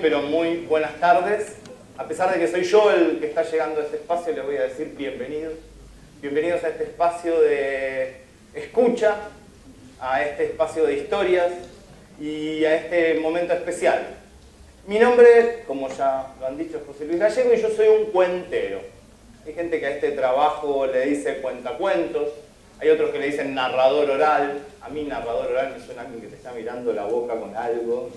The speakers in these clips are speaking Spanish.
pero muy buenas tardes. A pesar de que soy yo el que está llegando a este espacio, les voy a decir bienvenidos. Bienvenidos a este espacio de escucha, a este espacio de historias y a este momento especial. Mi nombre, como ya lo han dicho, es José Luis Gallego y yo soy un cuentero. Hay gente que a este trabajo le dice cuentacuentos, hay otros que le dicen narrador oral. A mí narrador oral me suena a alguien que te está mirando la boca con algo,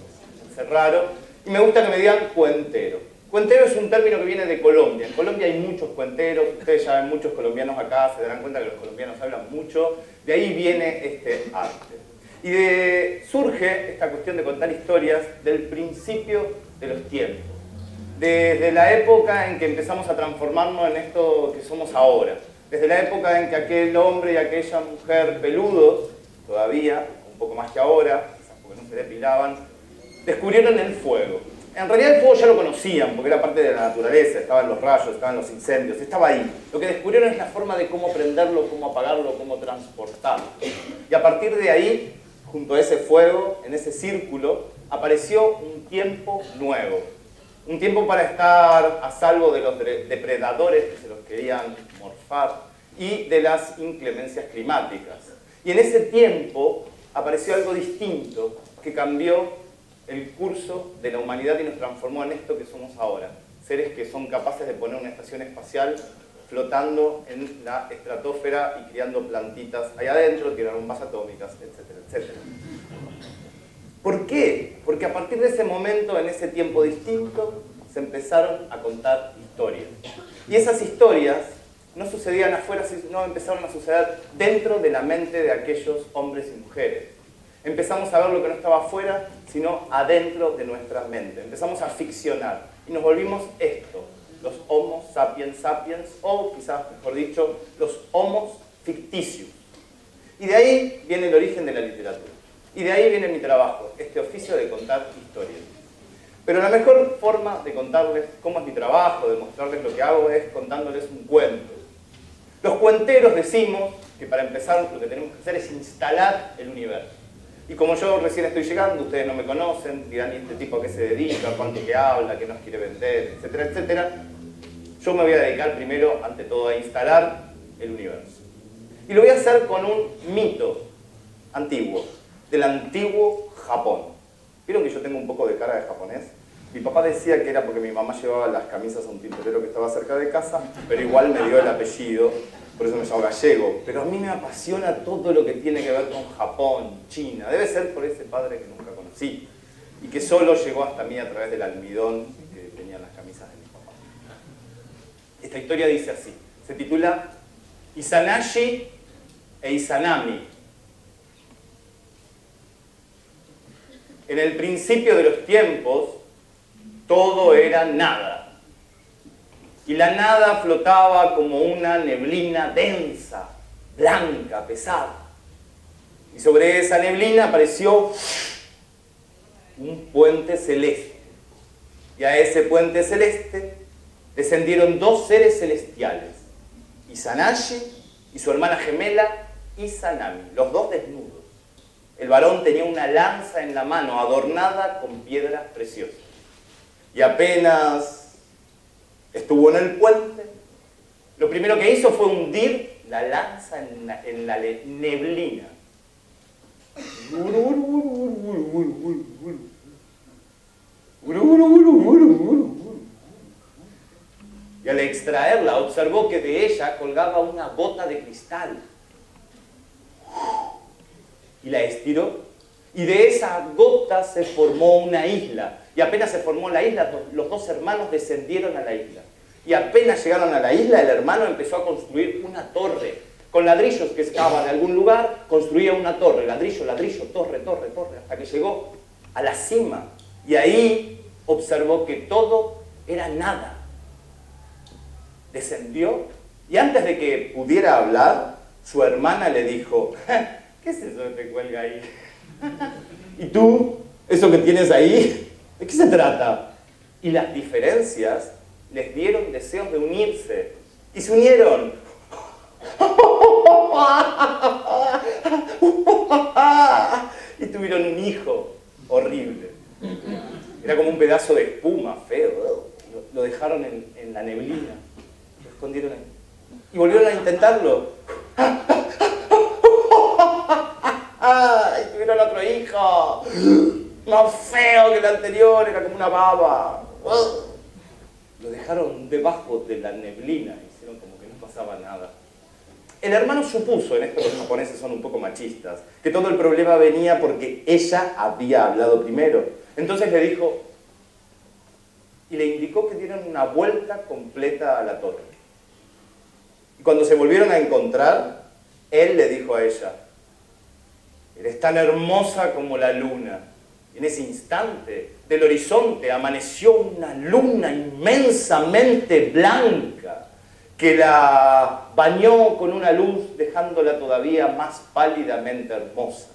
es raro. Y me gusta que me digan cuentero. Cuentero es un término que viene de Colombia. En Colombia hay muchos cuenteros, ustedes ya ven muchos colombianos acá, se darán cuenta que los colombianos hablan mucho. De ahí viene este arte. Y surge esta cuestión de contar historias del principio de los tiempos. Desde la época en que empezamos a transformarnos en esto que somos ahora. Desde la época en que aquel hombre y aquella mujer peludos, todavía, un poco más que ahora, quizás porque no se depilaban, descubrieron el fuego. En realidad el fuego ya lo conocían, porque era parte de la naturaleza, estaban los rayos, estaban los incendios, estaba ahí. Lo que descubrieron es la forma de cómo prenderlo, cómo apagarlo, cómo transportarlo. Y a partir de ahí, junto a ese fuego, en ese círculo, apareció un tiempo nuevo. Un tiempo para estar a salvo de los depredadores que se los querían morfar y de las inclemencias climáticas. Y en ese tiempo apareció algo distinto que cambió el curso de la humanidad y nos transformó en esto que somos ahora. Seres que son capaces de poner una estación espacial flotando en la estratosfera y criando plantitas ahí adentro, tirar bombas atómicas, etcétera, etcétera. ¿Por qué? Porque a partir de ese momento, en ese tiempo distinto, se empezaron a contar historias. Y esas historias no sucedían afuera, sino empezaron a suceder dentro de la mente de aquellos hombres y mujeres. Empezamos a ver lo que no estaba afuera, sino adentro de nuestra mente. Empezamos a ficcionar y nos volvimos esto, los Homo sapiens sapiens, o quizás, mejor dicho, los Homos ficticios. Y de ahí viene el origen de la literatura. Y de ahí viene mi trabajo, este oficio de contar historias. Pero la mejor forma de contarles cómo es mi trabajo, de mostrarles lo que hago, es contándoles un cuento. Los cuenteros decimos que para empezar lo que tenemos que hacer es instalar el universo. Y como yo recién estoy llegando, ustedes no me conocen, dirán, ¿y este tipo a qué se dedica? ¿Cuánto que habla? ¿Qué nos quiere vender? Etcétera, etcétera. Yo me voy a dedicar primero, ante todo, a instalar el universo. Y lo voy a hacer con un mito antiguo, del antiguo Japón. ¿Vieron que yo tengo un poco de cara de japonés? Mi papá decía que era porque mi mamá llevaba las camisas a un tintorero que estaba cerca de casa, pero igual me dio el apellido, por eso me llamo Gallego. Pero a mí me apasiona todo lo que tiene que ver con Japón, China. Debe ser por ese padre que nunca conocí y que solo llegó hasta mí a través del almidón que tenían las camisas de mi papá. Esta historia dice así, se titula Izanashi e Izanami. En el principio de los tiempos, todo era nada. Y la nada flotaba como una neblina densa, blanca, pesada. Y sobre esa neblina apareció un puente celeste. Y a ese puente celeste descendieron dos seres celestiales, Izanashi y su hermana gemela Izanami, los dos desnudos. El varón tenía una lanza en la mano adornada con piedras preciosas. Y apenas estuvo en el puente, lo primero que hizo fue hundir la lanza en la neblina. Y al extraerla observó que de ella colgaba una gota de cristal. Y la estiró, y de esa gota se formó una isla. Y apenas se formó la isla, los dos hermanos descendieron a la isla. Y apenas llegaron a la isla, el hermano empezó a construir una torre. Con ladrillos que escapa de algún lugar, construía una torre. Ladrillo, ladrillo, torre, torre, torre, hasta que llegó a la cima. Y ahí observó que todo era nada. Descendió, y antes de que pudiera hablar, su hermana le dijo, ¿qué es eso que te cuelga ahí? ¿Y tú? ¿Eso que tienes ahí? ¿De qué se trata? Y las diferencias les dieron deseos de unirse. Y se unieron. Y tuvieron un hijo horrible. Era como un pedazo de espuma feo. Lo dejaron en la neblina. Lo escondieron ahí. Y volvieron a intentarlo. ¡Y tuvieron otro hijo! Más feo que el anterior, era como una baba. Lo dejaron debajo de la neblina. Hicieron como que no pasaba nada. El hermano supuso, en esto los japoneses son un poco machistas, que todo el problema venía porque ella había hablado primero. Entonces le dijo, y le indicó que dieran una vuelta completa a la torre. Y cuando se volvieron a encontrar, él le dijo a ella, eres tan hermosa como la luna. Y en ese instante, del horizonte amaneció una luna inmensamente blanca, que la bañó con una luz, dejándola todavía más pálidamente hermosa.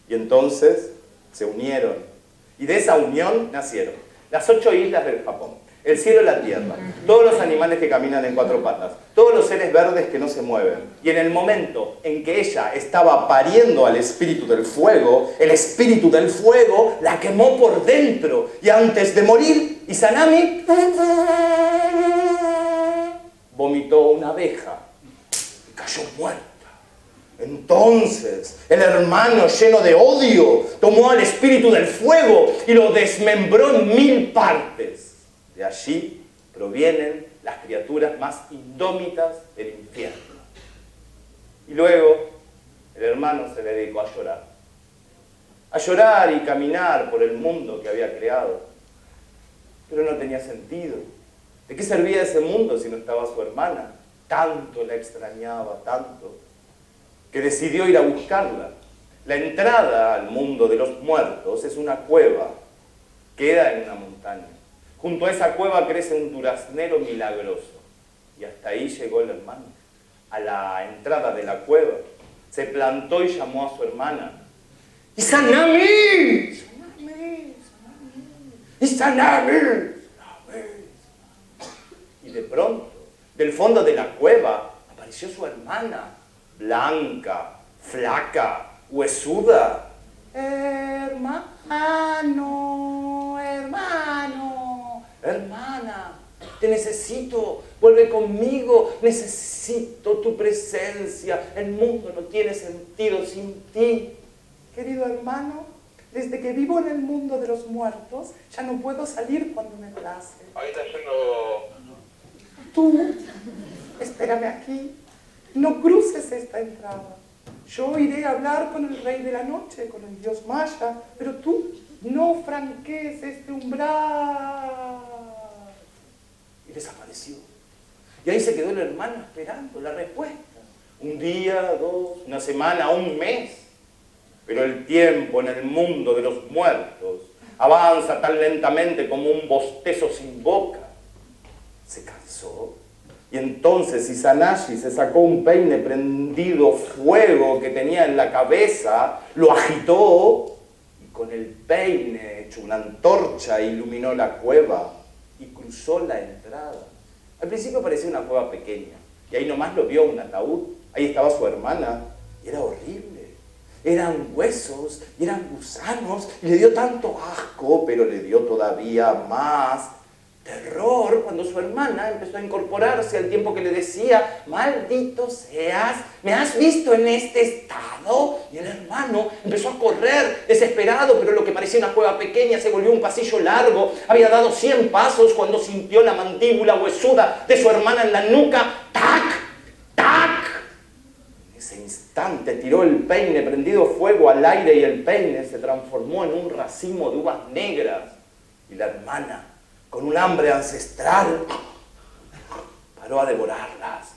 Y entonces se unieron. Y de esa unión nacieron las 8 islas del Japón, el cielo y la tierra, todos los animales que caminan en 4 patas, todos los seres verdes que no se mueven. Y en el momento en que ella estaba pariendo al espíritu del fuego, el espíritu del fuego la quemó por dentro. Y antes de morir, Izanami vomitó una abeja y cayó muerta. Entonces el hermano, lleno de odio, tomó al espíritu del fuego y lo desmembró en 1000 partes. De allí provienen las criaturas más indómitas del infierno. Y luego el hermano se le dedicó a llorar. A llorar y caminar por el mundo que había creado. Pero no tenía sentido. ¿De qué servía ese mundo si no estaba su hermana? Tanto la extrañaba, tanto, que decidió ir a buscarla. La entrada al mundo de los muertos es una cueva, queda en una montaña. Junto a esa cueva crece un duraznero milagroso. Y hasta ahí llegó el hermano. A la entrada de la cueva se plantó y llamó a su hermana. ¡Izanami! ¡Izanami! ¡Izanami! Y de pronto, del fondo de la cueva, apareció su hermana, blanca, flaca, huesuda. Hermano, hermano, hermana, te necesito, vuelve conmigo, necesito tu presencia, el mundo no tiene sentido sin ti. Querido hermano, desde que vivo en el mundo de los muertos, ya no puedo salir cuando me place. Ahorita yo no... Tú, espérame aquí, no cruces esta entrada. Yo iré a hablar con el rey de la noche, con el dios Maya, pero tú no franquees este umbral. Y desapareció. Y ahí se quedó el hermano esperando la respuesta. Un día, 2, una semana, un mes. Pero el tiempo en el mundo de los muertos avanza tan lentamente como un bostezo sin boca. Se cansó. Y entonces Izanagi se sacó un peine prendido fuego que tenía en la cabeza, lo agitó y con el peine hecho una antorcha iluminó la cueva y cruzó la entrada. Al principio parecía una cueva pequeña y ahí nomás lo vio un ataúd. Ahí estaba su hermana y era horrible. Eran huesos y eran gusanos y le dio tanto asco, pero le dio todavía más terror cuando su hermana empezó a incorporarse al tiempo que le decía, maldito seas, ¿me has visto en este estado? Y el hermano empezó a correr desesperado, pero lo que parecía una cueva pequeña se volvió un pasillo largo. Había dado 100 pasos cuando sintió la mandíbula huesuda de su hermana en la nuca. ¡Tac! ¡Tac! En ese instante tiró el peine prendido fuego al aire y el peine se transformó en un racimo de uvas negras. Y la hermana, con un hambre ancestral, paró a devorarlas.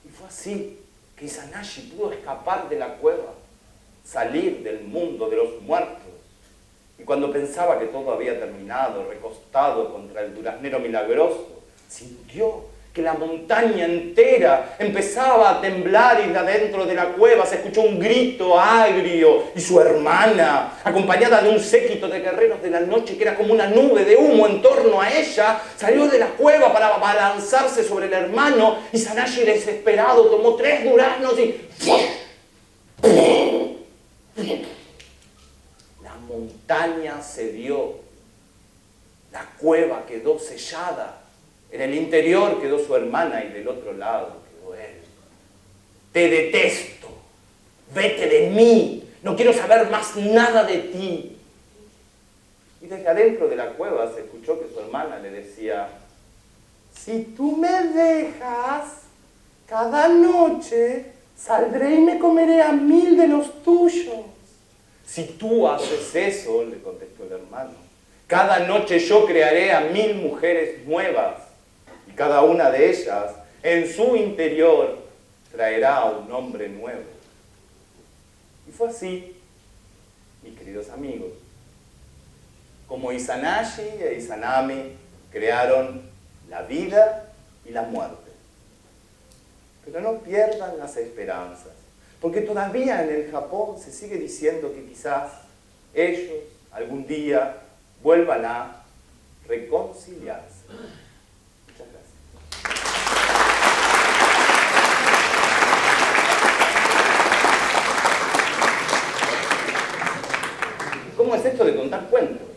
Y fue así que Izanagi pudo escapar de la cueva, salir del mundo de los muertos. Y cuando pensaba que todo había terminado, recostado contra el duraznero milagroso, sintió que la montaña entera empezaba a temblar y de adentro de la cueva se escuchó un grito agrio y su hermana, acompañada de un séquito de guerreros de la noche que era como una nube de humo en torno a ella, salió de la cueva para abalanzarse sobre el hermano y Izanagi desesperado tomó 3 duraznos y... La montaña cedió La cueva quedó sellada. En el interior quedó su hermana y del otro lado quedó él. Te detesto. Vete de mí. No quiero saber más nada de ti. Y desde adentro de la cueva se escuchó que su hermana le decía: si tú me dejas, cada noche saldré y me comeré a 1000 de los tuyos. Si tú haces eso, le contestó el hermano, cada noche yo crearé a 1000 mujeres nuevas y cada una de ellas en su interior traerá a un hombre nuevo. Y fue así, mis queridos amigos, como Izanagi e Izanami crearon la vida y la muerte. Pero no pierdan las esperanzas, porque todavía en el Japón se sigue diciendo que quizás ellos algún día vuelvan a reconciliarse. Muchas gracias. ¿Cómo es esto de contar cuentos?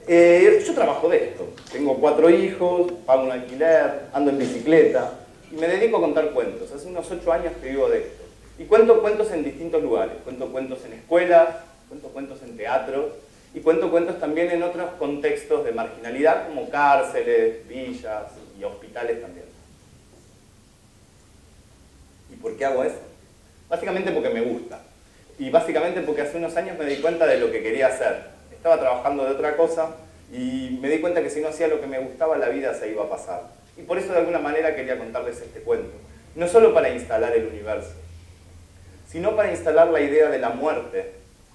Yo trabajo de esto. Tengo 4 hijos, pago un alquiler, ando en bicicleta y me dedico a contar cuentos. Hace unos 8 años que vivo de esto. Y cuento cuentos en distintos lugares. Cuento cuentos en escuelas, cuento cuentos en teatros y cuento cuentos también en otros contextos de marginalidad como cárceles, villas y hospitales también. ¿Y por qué hago eso? Básicamente porque me gusta. Y básicamente porque hace unos años me di cuenta de lo que quería hacer. Estaba trabajando de otra cosa y me di cuenta que si no hacía lo que me gustaba, la vida se iba a pasar. Y por eso de alguna manera quería contarles este cuento. No solo para instalar el universo, sino para instalar la idea de la muerte.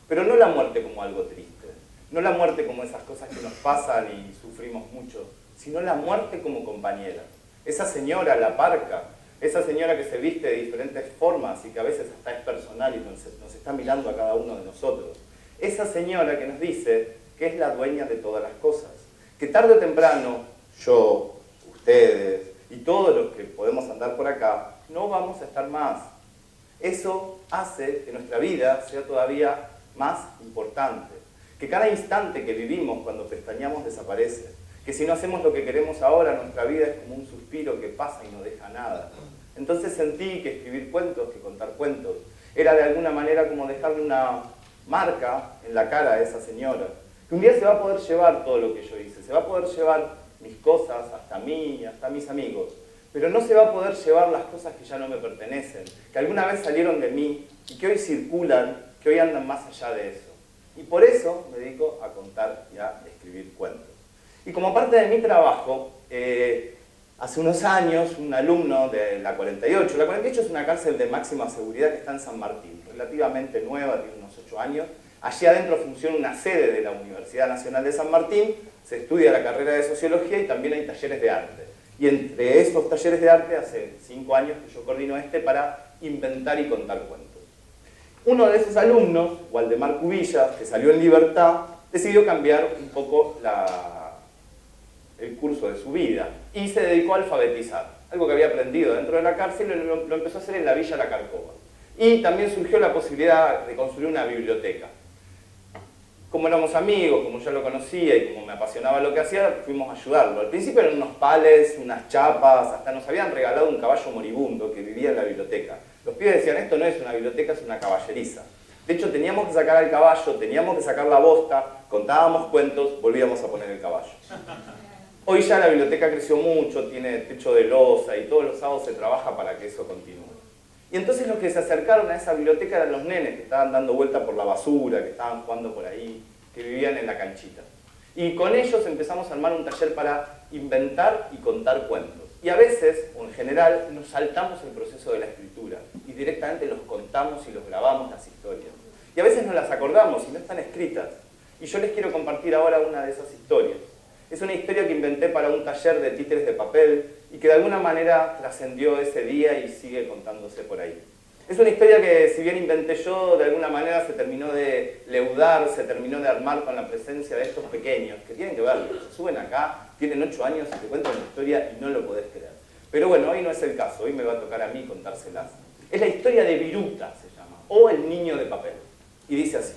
Pero no la muerte como algo triste, no la muerte como esas cosas que nos pasan y sufrimos mucho, sino la muerte como compañera. Esa señora, la parca, esa señora que se viste de diferentes formas y que a veces hasta es personal y nos está mirando a cada uno de nosotros. Esa señora que nos dice que es la dueña de todas las cosas. Que tarde o temprano, yo, ustedes y todos los que podemos andar por acá, no vamos a estar más. Eso hace que nuestra vida sea todavía más importante. Que cada instante que vivimos cuando pestañeamos desaparece. Que si no hacemos lo que queremos ahora, nuestra vida es como un suspiro que pasa y no deja nada. Entonces sentí que escribir cuentos, que contar cuentos, era de alguna manera como dejarle una marca en la cara a esa señora. Que un día se va a poder llevar todo lo que yo hice, se va a poder llevar mis cosas, hasta mí, hasta mis amigos, pero no se va a poder llevar las cosas que ya no me pertenecen, que alguna vez salieron de mí y que hoy circulan, que hoy andan más allá de eso. Y por eso me dedico a contar y a escribir cuentos. Y como parte de mi trabajo, hace unos años, un alumno de la 48, la 48 es una cárcel de máxima seguridad que está en San Martín, relativamente nueva, tiene unos 8 años. Allí adentro funciona una sede de la Universidad Nacional de San Martín, se estudia la carrera de Sociología y también hay talleres de arte. Y entre estos talleres de arte, hace 5 años que yo coordino para inventar y contar cuentos. Uno de esos alumnos, Waldemar Cubillas, que salió en libertad, decidió cambiar un poco el curso de su vida y se dedicó a alfabetizar, algo que había aprendido dentro de la cárcel y lo empezó a hacer en la Villa La Carcova. Y también surgió la posibilidad de construir una biblioteca. Como éramos amigos, como yo lo conocía y como me apasionaba lo que hacía, fuimos a ayudarlo. Al principio eran unos pales, unas chapas, hasta nos habían regalado un caballo moribundo que vivía en la biblioteca. Los pibes decían, esto no es una biblioteca, es una caballeriza. De hecho, teníamos que sacar al caballo, teníamos que sacar la bosta, contábamos cuentos, volvíamos a poner el caballo. Hoy ya la biblioteca creció mucho, tiene techo de losa y todos los sábados se trabaja para que eso continúe. Y entonces los que se acercaron a esa biblioteca eran los nenes que estaban dando vuelta por la basura, que estaban jugando por ahí, que vivían en la canchita. Y con ellos empezamos a armar un taller para inventar y contar cuentos. Y a veces, o en general, nos saltamos el proceso de la escritura y directamente los contamos y los grabamos las historias. Y a veces no las acordamos y no están escritas. Y yo les quiero compartir ahora una de esas historias. Es una historia que inventé para un taller de títeres de papel y que de alguna manera trascendió ese día y sigue contándose por ahí. Es una historia que, si bien inventé yo, de alguna manera se terminó de leudar, se terminó de armar con la presencia de estos pequeños, que tienen que verlo, se suben acá, tienen 8 años y te cuentan una historia y no lo podés creer. Pero bueno, hoy no es el caso, hoy me va a tocar a mí contárselas. Es la historia de Viruta, se llama, o el niño de papel. Y dice así: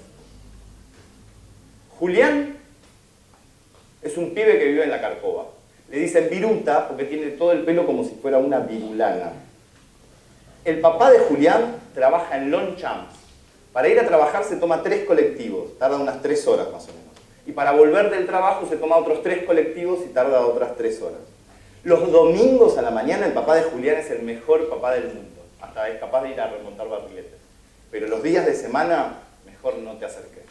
Julián Es un pibe que vive en la Carcova. Le dicen viruta porque tiene todo el pelo como si fuera una virulana. El papá de Julián trabaja en Longchamps. Para ir a trabajar se toma 3 colectivos, tarda unas 3 horas más o menos. Y para volver del trabajo se toma otros 3 colectivos y tarda otras 3 horas. Los domingos a la mañana el papá de Julián es el mejor papá del mundo. Hasta es capaz de ir a remontar barriletes. Pero los días de semana, mejor no te acerques.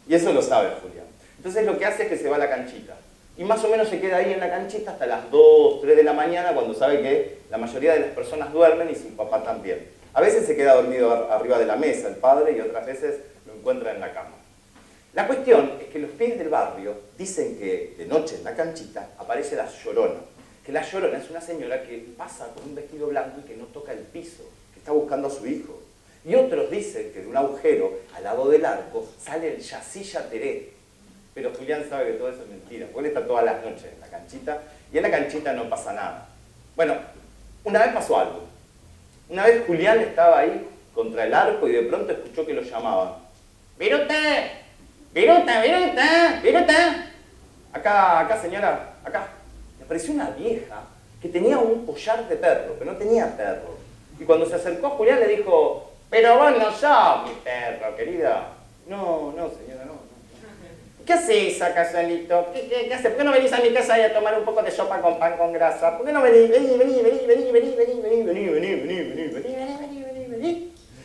Y eso lo sabe Julián. Entonces lo que hace es que se va a la canchita. Y más o menos se queda ahí en la canchita hasta las 2, 3 de la mañana cuando sabe que la mayoría de las personas duermen y su papá también. A veces se queda dormido arriba de la mesa el padre y otras veces lo encuentra en la cama. La cuestión es que los pibes del barrio dicen que de noche en la canchita aparece la Llorona. Que la Llorona es una señora que pasa con un vestido blanco y que no toca el piso, que está buscando a su hijo. Y otros dicen que de un agujero al lado del arco sale el Yacilla Teré. Pero Julián sabe que todo eso es mentira, porque él está todas las noches en la canchita y en la canchita no pasa nada. Bueno, una vez pasó algo. Una vez Julián estaba ahí contra el arco y de pronto escuchó que lo llamaban. ¡Viruta! ¡Viruta, Viruta! ¡Viruta! Acá señora, acá. Le apareció una vieja que tenía un collar de perro, pero no tenía perro. Y cuando se acercó a Julián le dijo, pero vos no sos mi perro, querida. No, señora, no. ¿Qué haces acá solito? ¿Qué haces? ¿Por qué no venís a mi casa a tomar un poco de sopa con pan con grasa? ¿Por qué no venís? Vení.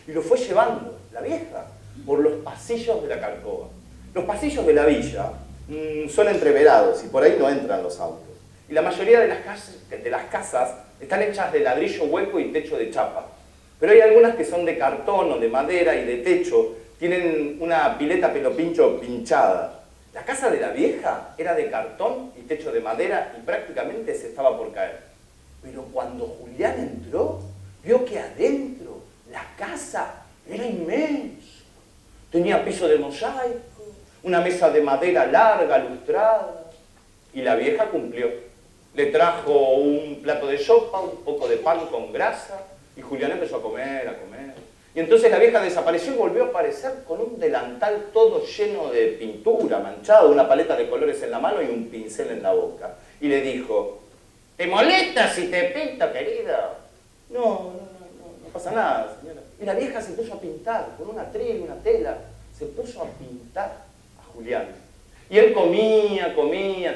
Y lo fue llevando, la vieja, por los pasillos de la Carcova. Los pasillos de la villa son entreverados y por ahí no entran los autos. Y la mayoría de las casas están hechas de ladrillo hueco y techo de chapa. Pero hay algunas que son de cartón o de madera y de techo, tienen una pileta pelopincho pinchada. La casa de la vieja era de cartón y techo de madera y prácticamente se estaba por caer. Pero cuando Julián entró, vio que adentro la casa era inmenso. Tenía piso de mosaico, una mesa de madera larga, lustrada. Y la vieja cumplió. Le trajo un plato de sopa, un poco de pan con grasa, y Julián empezó a comer. Y entonces la vieja desapareció y volvió a aparecer con un delantal todo lleno de pintura, manchado, una paleta de colores en la mano y un pincel en la boca. Y le dijo, ¿te molesta si te pinto, querida? No pasa nada, señora. Y la vieja se puso a pintar, con una tril, una tela, se puso a pintar a Julián. Y él comía,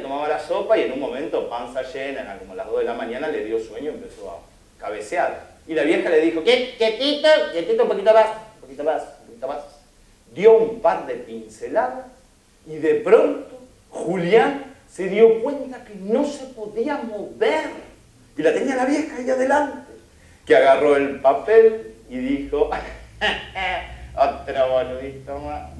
tomaba la sopa y en un momento, panza llena, eran como las 2 de la mañana, le dio sueño y empezó a cabecear. Y la vieja le dijo, quietito, un poquito más. Dio un par de pinceladas y de pronto Julián se dio cuenta que no se podía mover. Y la tenía la vieja ahí adelante, que agarró el papel y dijo, otro boludito más.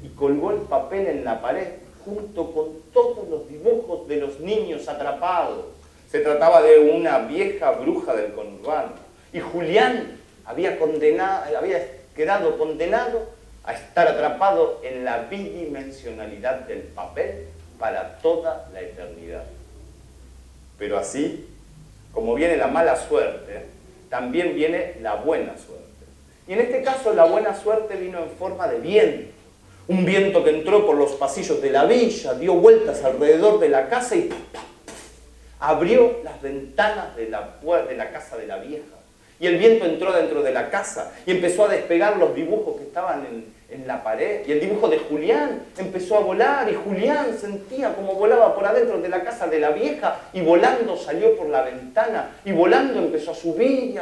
Y colgó el papel en la pared junto con todos los dibujos de los niños atrapados. Se trataba de una vieja bruja del conurbano. Y Julián había quedado condenado a estar atrapado en la bidimensionalidad del papel para toda la eternidad. Pero así, como viene la mala suerte, también viene la buena suerte. Y en este caso la buena suerte vino en forma de viento. Un viento que entró por los pasillos de la villa, dio vueltas alrededor de la casa y abrió las ventanas de la casa de la vieja. Y el viento entró dentro de la casa y empezó a despegar los dibujos que estaban en la pared. Y el dibujo de Julián empezó a volar y Julián sentía como volaba por adentro de la casa de la vieja y volando salió por la ventana y volando empezó a subir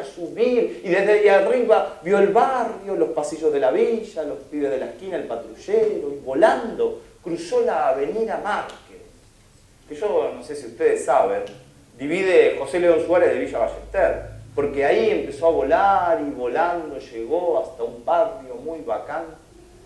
y desde ahí arriba vio el barrio, los pasillos de la villa, los pibes de la esquina, el patrullero y volando cruzó la avenida Márquez, que yo no sé si ustedes saben, divide José León Suárez de Villa Ballester. Porque ahí empezó a volar y volando llegó hasta un barrio muy bacán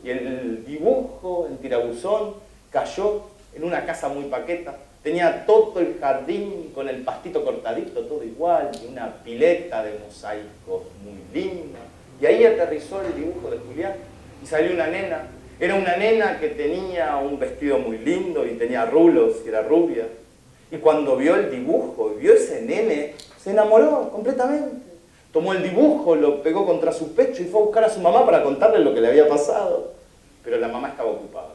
y el dibujo en tirabuzón cayó en una casa muy paqueta. Tenía todo el jardín con el pastito cortadito, todo igual, y una pileta de mosaicos muy linda. Y ahí aterrizó el dibujo de Julián y salió una nena. Era una nena que tenía un vestido muy lindo y tenía rulos y era rubia. Y cuando vio el dibujo y vio ese nene, se enamoró completamente. Tomó el dibujo, lo pegó contra su pecho y fue a buscar a su mamá para contarle lo que le había pasado. Pero la mamá estaba ocupada.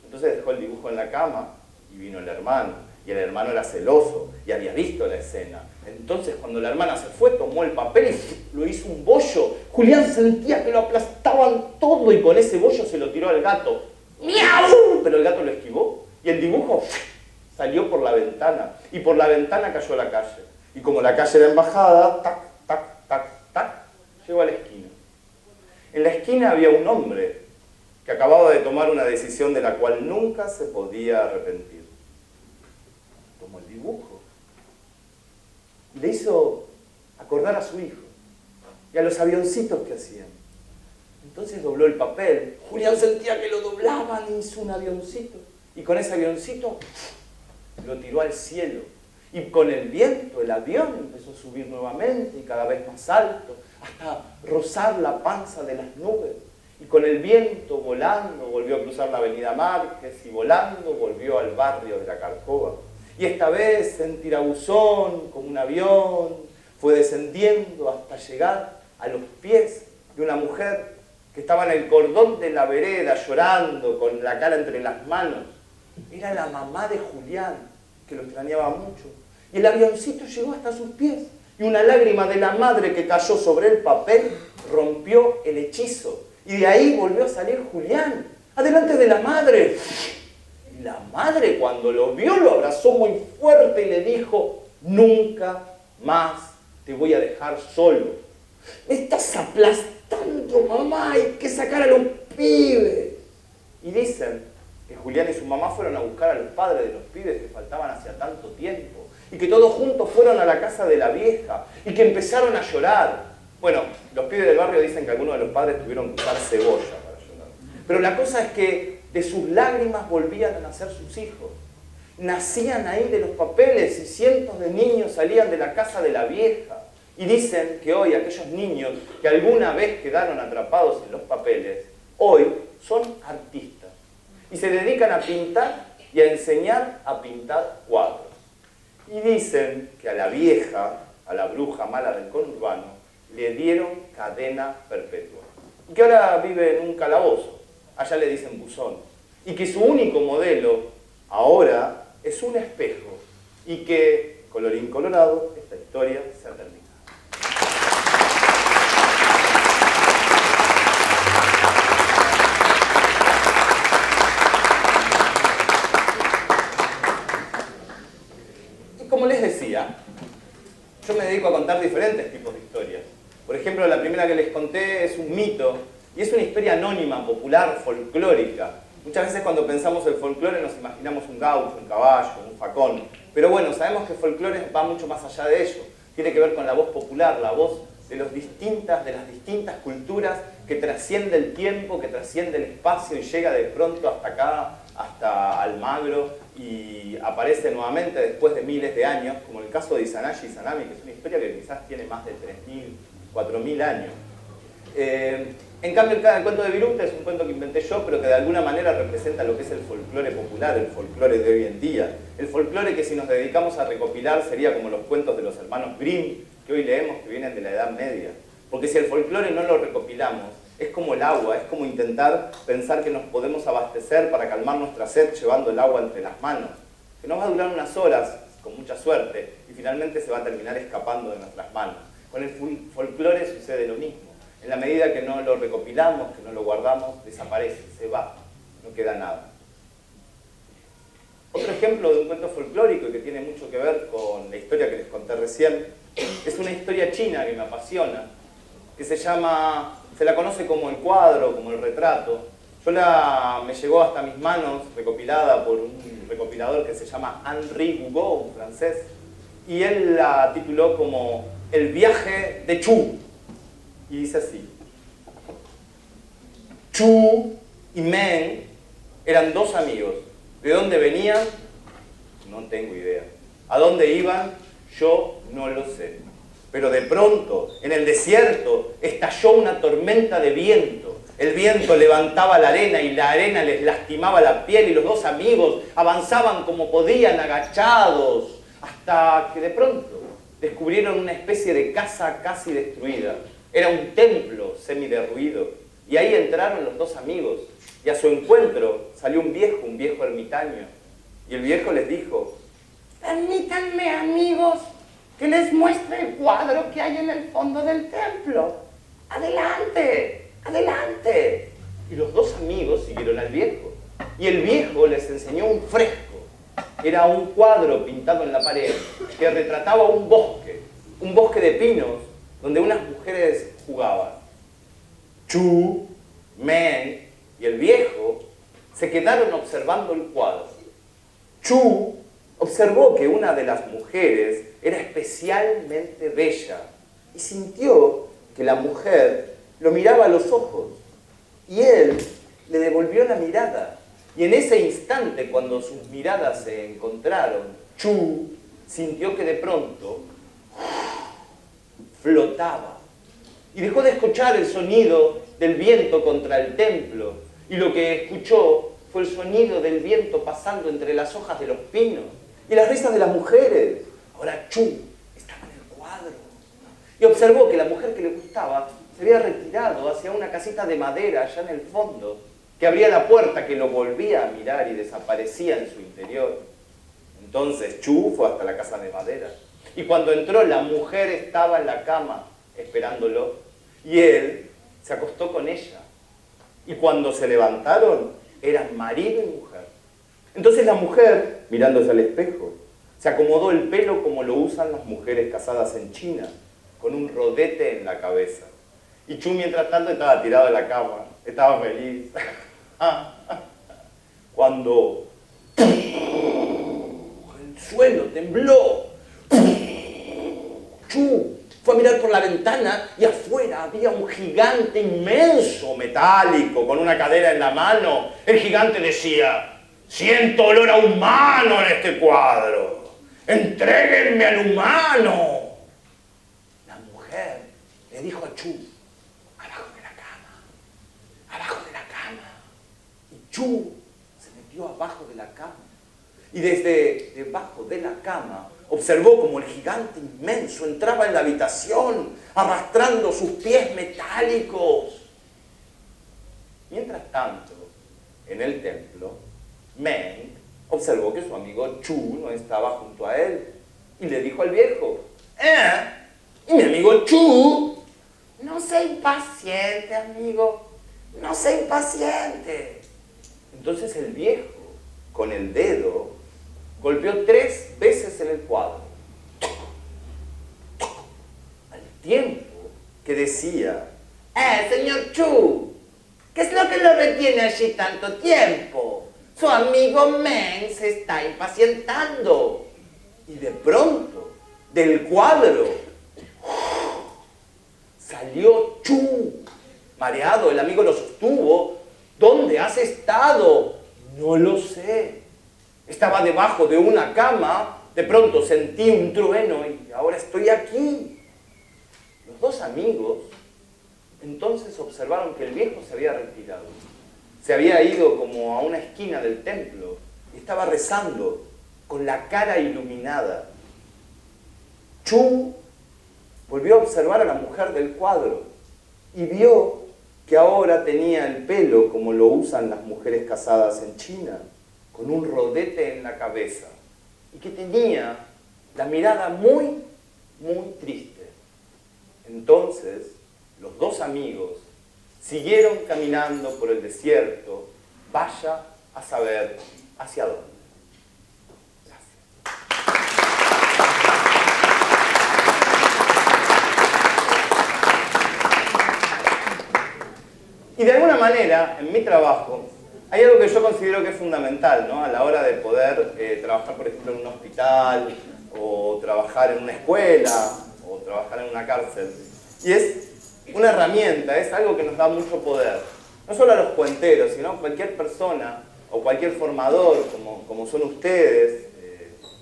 Entonces dejó el dibujo en la cama Y vino el hermano, y el hermano era celoso, y había visto la escena. Entonces, cuando la hermana se fue, tomó el papel y lo hizo un bollo. Julián sentía que lo aplastaban todo, y con ese bollo se lo tiró al gato. ¡Miau! Pero el gato lo esquivó, y el dibujo salió por la ventana, y por la ventana cayó a la calle. Y como la calle era embajada, tac, tac, tac, tac, llegó a la esquina. En la esquina había un hombre que acababa de tomar una decisión de la cual nunca se podía arrepentir. Tomó el dibujo y le hizo acordar a su hijo y a los avioncitos que hacían. Entonces dobló el papel. Julián sentía que lo doblaban y hizo un avioncito. Y con ese avioncito lo tiró al cielo. Y con el viento el avión empezó a subir nuevamente y cada vez más alto, hasta rozar la panza de las nubes. Y con el viento volando volvió a cruzar la avenida Márquez y volando volvió al barrio de la Carcova. Y esta vez en tirabuzón, como un avión, fue descendiendo hasta llegar a los pies de una mujer que estaba en el cordón de la vereda llorando con la cara entre las manos. Era la mamá de Julián, que lo extrañaba mucho. Y el avioncito llegó hasta sus pies. Y una lágrima de la madre que cayó sobre el papel rompió el hechizo. Y de ahí volvió a salir Julián, adelante de la madre. Y la madre, cuando lo vio, lo abrazó muy fuerte y le dijo: nunca más te voy a dejar solo. Me estás aplastando, mamá, hay que sacar a los pibes. Y dicen que Julián y su mamá fueron a buscar a los padres de los pibes que faltaban hacía tanto tiempo. Y que todos juntos fueron a la casa de la vieja y que empezaron a llorar. Bueno, los pibes del barrio dicen que algunos de los padres tuvieron que usar cebolla para llorar. Pero la cosa es que de sus lágrimas volvían a nacer sus hijos. Nacían ahí de los papeles y cientos de niños salían de la casa de la vieja. Y dicen que hoy aquellos niños que alguna vez quedaron atrapados en los papeles, hoy son artistas. Y se dedican a pintar y a enseñar a pintar cuadros. Y dicen que a la vieja, a la bruja mala del conurbano, le dieron cadena perpetua. Y que ahora vive en un calabozo, allá le dicen buzón. Y que su único modelo ahora es un espejo. Y que, colorín colorado, esta historia se ha terminado. Como les decía, yo me dedico a contar diferentes tipos de historias. Por ejemplo, la primera que les conté es un mito, y es una historia anónima, popular, folclórica. Muchas veces cuando pensamos en folclore nos imaginamos un gaucho, un caballo, un facón. Pero bueno, sabemos que folclore va mucho más allá de ello. Tiene que ver con la voz popular, la voz de las distintas culturas que trasciende el tiempo, que trasciende el espacio y llega de pronto hasta acá, hasta Almagro, y aparece nuevamente después de miles de años, como el caso de Izanashi Izanami, que es una historia que quizás tiene más de 3.000, 4.000 años. En cambio, el cuento de Viruta es un cuento que inventé yo, pero que de alguna manera representa lo que es el folclore popular, el folclore de hoy en día. El folclore que si nos dedicamos a recopilar sería como los cuentos de los hermanos Grimm, que hoy leemos, que vienen de la Edad Media. Porque si el folclore no lo recopilamos, es como el agua, es como intentar pensar que nos podemos abastecer para calmar nuestra sed llevando el agua entre las manos, que nos va a durar unas horas, con mucha suerte, y finalmente se va a terminar escapando de nuestras manos. Con el folclore sucede lo mismo. En la medida que no lo recopilamos, que no lo guardamos, desaparece, se va, no queda nada. Otro ejemplo de un cuento folclórico y que tiene mucho que ver con la historia que les conté recién, es una historia china que me apasiona, que se la conoce como el cuadro, como el retrato. Me llegó hasta mis manos, recopilada por un recopilador que se llama Henri Hugo, un francés, y él la tituló como El viaje de Chu. Y dice así: Chu y Meng eran dos amigos. ¿De dónde venían? No tengo idea. ¿A dónde iban? Yo no lo sé. Pero de pronto, en el desierto, estalló una tormenta de viento. El viento levantaba la arena y la arena les lastimaba la piel y los dos amigos avanzaban como podían, agachados, hasta que de pronto descubrieron una especie de casa casi destruida. Era un templo semiderruido. Y ahí entraron los dos amigos. Y a su encuentro salió un viejo ermitaño. Y el viejo les dijo, permítanme, amigos, que les muestre el cuadro que hay en el fondo del templo. ¡Adelante! ¡Adelante! Y los dos amigos siguieron al viejo. Y el viejo les enseñó un fresco. Era un cuadro pintado en la pared que retrataba un bosque de pinos, donde unas mujeres jugaban. Chu, Meng y el viejo se quedaron observando el cuadro. Chu observó que una de las mujeres era especialmente bella y sintió que la mujer lo miraba a los ojos y él le devolvió la mirada. Y en ese instante, cuando sus miradas se encontraron, Chu sintió que de pronto flotaba y dejó de escuchar el sonido del viento contra el templo y lo que escuchó fue el sonido del viento pasando entre las hojas de los pinos y las risas de las mujeres. Ahora Chu estaba en el cuadro y observó que la mujer que le gustaba se había retirado hacia una casita de madera allá en el fondo, que abría la puerta, que lo volvía a mirar y desaparecía en su interior. Entonces Chu fue hasta la casa de madera y cuando entró la mujer estaba en la cama esperándolo y él se acostó con ella y cuando se levantaron eran marido y mujer. Entonces la mujer, mirándose al espejo, se acomodó el pelo como lo usan las mujeres casadas en China, con un rodete en la cabeza. Y Chu mientras tanto estaba tirado en la cama, estaba feliz. Cuando el suelo tembló, Chu fue a mirar por la ventana y afuera había un gigante inmenso, metálico, con una cadera en la mano. El gigante decía, siento olor a humano en este cuadro, entréguenme al humano. La mujer le dijo a Chu, abajo de la cama, abajo de la cama. Y Chu se metió abajo de la cama. Y desde debajo de la cama observó como el gigante inmenso entraba en la habitación arrastrando sus pies metálicos. Mientras tanto, en el templo, Meng observó que su amigo Chu no estaba junto a él y le dijo al viejo, ¿y mi amigo Chu? No sea impaciente, amigo, no sea impaciente. Entonces el viejo, con el dedo, golpeó 3 veces en el cuadro, al tiempo que decía, señor Chu, ¿qué es lo que lo retiene allí tanto tiempo? Su amigo Meng se está impacientando. Y de pronto, del cuadro, salió Chu. Mareado, el amigo lo sostuvo. ¿Dónde has estado? No lo sé. Estaba debajo de una cama, de pronto sentí un trueno y ahora estoy aquí. Los dos amigos entonces observaron que el viejo se había retirado. Se había ido como a una esquina del templo y estaba rezando con la cara iluminada. Chu volvió a observar a la mujer del cuadro y vio que ahora tenía el pelo como lo usan las mujeres casadas en China, con un rodete en la cabeza, y que tenía la mirada muy, muy triste. Entonces, los dos amigos siguieron caminando por el desierto, vaya a saber hacia dónde. Gracias. Y de alguna manera, en mi trabajo, hay algo que yo considero que es fundamental, ¿no? A la hora de poder trabajar, por ejemplo, en un hospital, o trabajar en una escuela, o trabajar en una cárcel. Y es una herramienta, es algo que nos da mucho poder. No solo a los cuenteros, sino a cualquier persona, o cualquier formador, como son ustedes,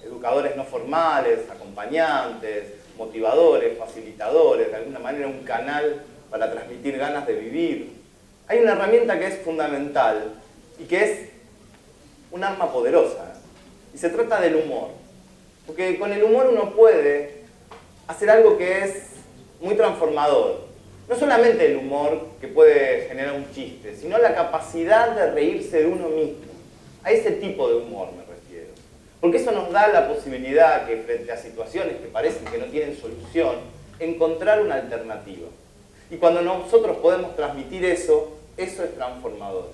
educadores no formales, acompañantes, motivadores, facilitadores, de alguna manera un canal para transmitir ganas de vivir. Hay una herramienta que es fundamental, y que es un arma poderosa, y se trata del humor. Porque con el humor uno puede hacer algo que es muy transformador. No solamente el humor que puede generar un chiste, sino la capacidad de reírse de uno mismo. A ese tipo de humor me refiero. Porque eso nos da la posibilidad que frente a situaciones que parecen que no tienen solución, encontrar una alternativa. Y cuando nosotros podemos transmitir eso, eso es transformador.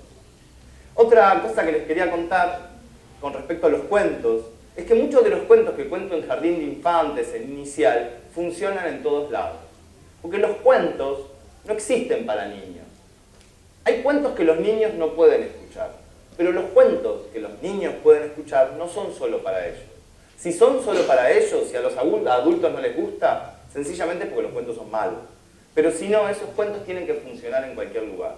Otra cosa que les quería contar con respecto a los cuentos, es que muchos de los cuentos que cuento en Jardín de Infantes, en Inicial, funcionan en todos lados. Porque los cuentos no existen para niños. Hay cuentos que los niños no pueden escuchar, pero los cuentos que los niños pueden escuchar no son solo para ellos. Si son solo para ellos y a los adultos no les gusta, sencillamente porque los cuentos son malos. Pero si no, esos cuentos tienen que funcionar en cualquier lugar.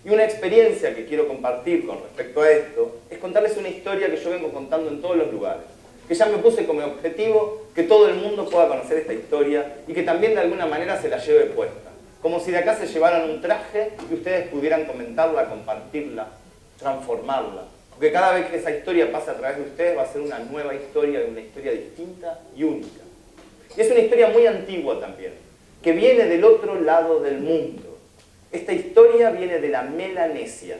Y una experiencia que quiero compartir con respecto a esto es contarles una historia que yo vengo contando en todos los lugares. Que ya me puse como objetivo que todo el mundo pueda conocer esta historia y que también de alguna manera se la lleve puesta. Como si de acá se llevaran un traje y ustedes pudieran comentarla, compartirla, transformarla. Porque cada vez que esa historia pase a través de ustedes va a ser una nueva historia, una historia distinta y única. Y es una historia muy antigua también, que viene del otro lado del mundo. Esta historia viene de la Melanesia.